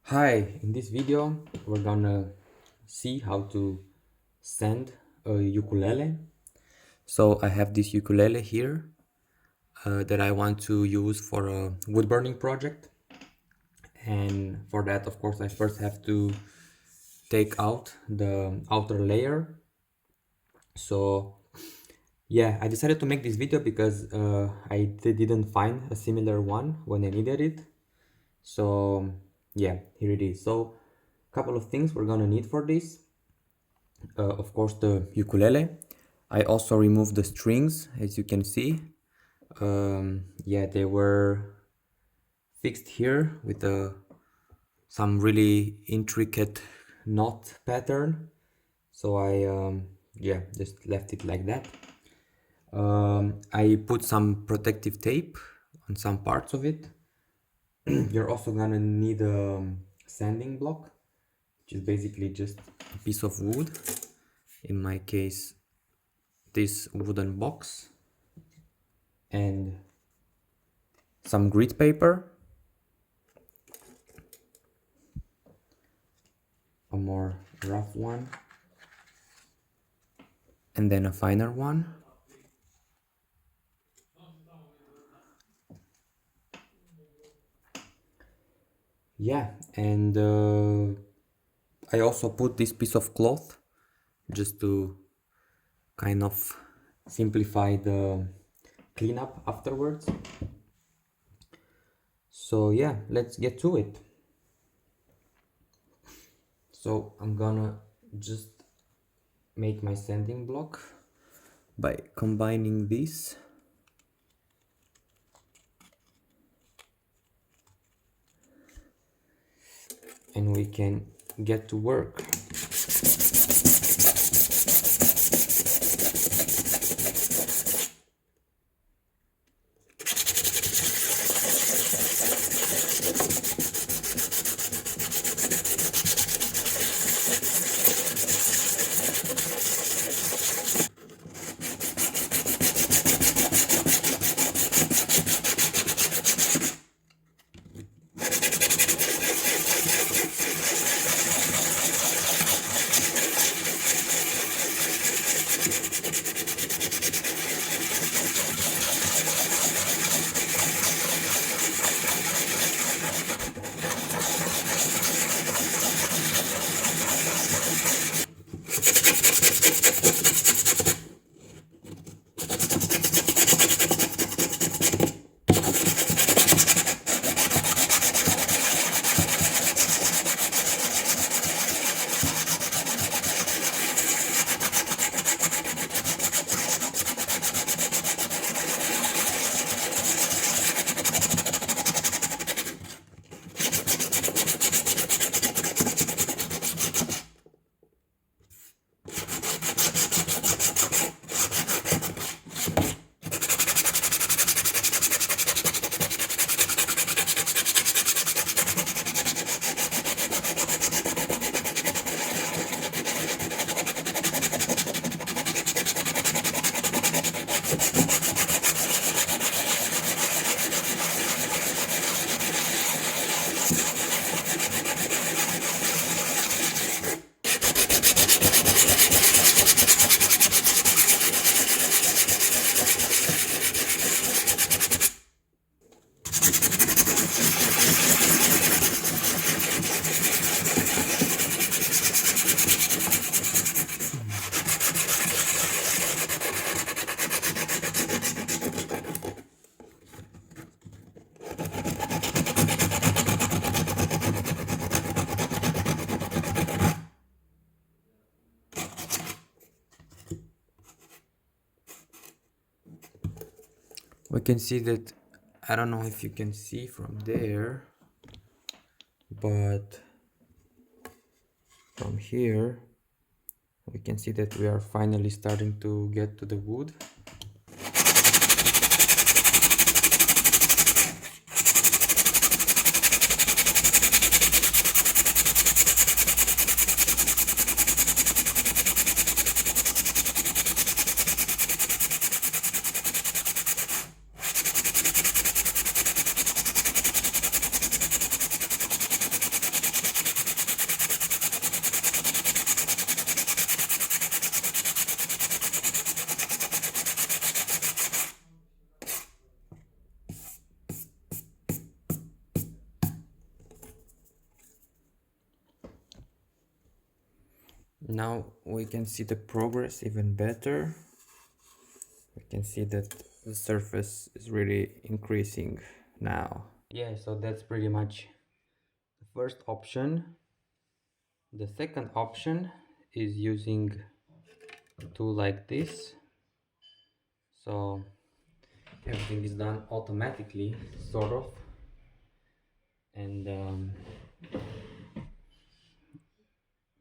Hi, in this video we're gonna see how to sand a ukulele. So I have this ukulele here that I want to use for a wood burning project, and for that of course I first have to take out the outer layer. So yeah, I decided to make this video because I didn't find a similar one when I needed it. So yeah, here it is. So a couple of things we're gonna need for this. Of course, the ukulele. I also removed the strings, as you can see. Yeah, they were fixed here with some really intricate knot pattern. So yeah, just left it like that. I put some protective tape on some parts of it. You're also gonna need a sanding block, which is basically just a piece of wood. In my case, this wooden box, and some grit paper, a more rough one, and then a finer one. Yeah, and I also put this piece of cloth just to kind of simplify the cleanup afterwards. So yeah, let's get to it. So I'm gonna just make my sanding block by combining this. And we can get to work. We can see that, I don't know if you can see from there, but from here we can see that we are finally starting to get to the wood. Now we can see the progress even better. We can see that the surface is really increasing now. Yeah, so that's pretty much the first option. The second option is using a tool like this. So everything is done automatically, sort of. And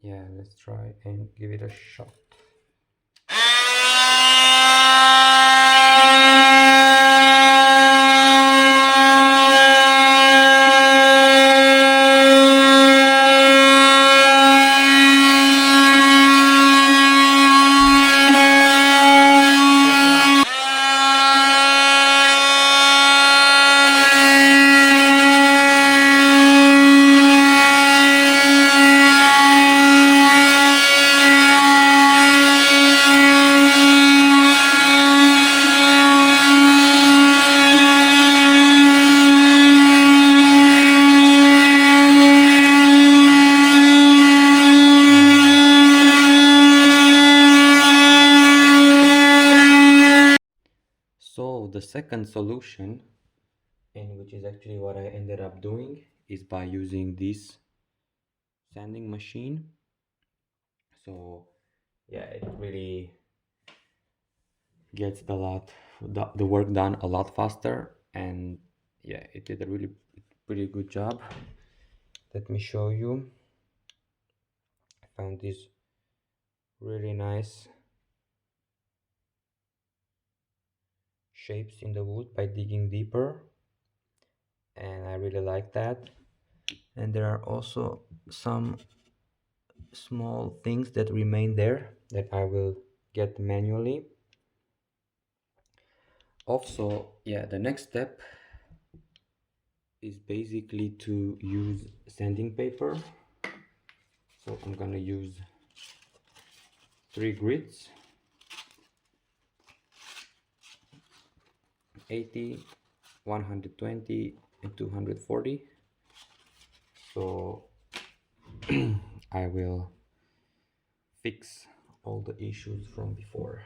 yeah, let's try and give it a shot. So the second solution, and which is actually what I ended up doing, is by using this sanding machine. So yeah, it really gets the work done a lot faster, and yeah, it did a really pretty good job. Let me show you. I found this really nice shapes in the wood by digging deeper, and I really like that. And there are also some small things that remain there that I will get manually. Also, yeah, the next step is basically to use sanding paper. So I'm gonna use 3 grids, 80, 120 and 240. So I will fix all the issues from before.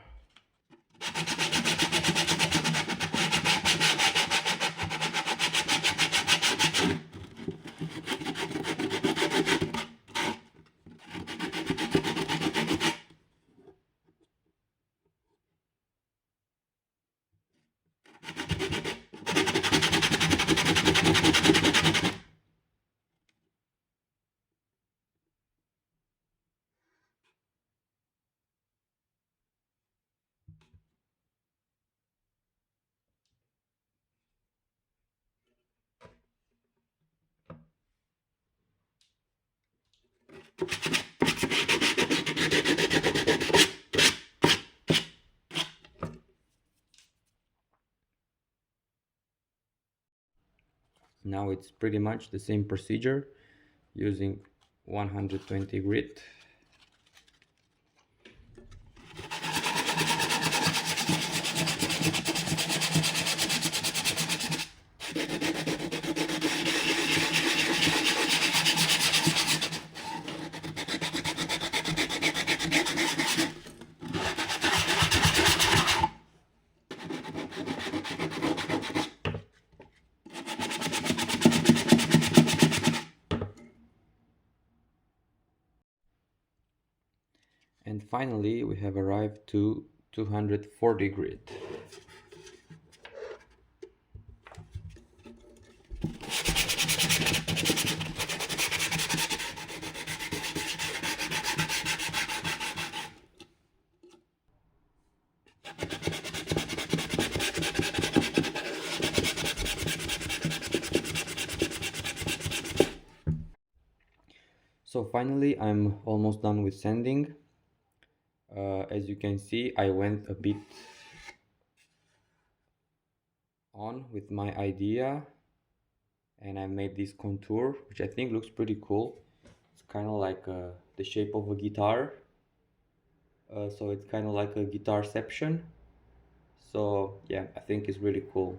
Now it's pretty much the same procedure using 120 grit. And finally, we have arrived to 240 grit. So finally, I'm almost done with sanding. As you can see, I went a bit on with my idea, and I made this contour, which I think looks pretty cool. It's kind of like the shape of a guitar. So it's kind of like a guitarception. So yeah, I think it's really cool.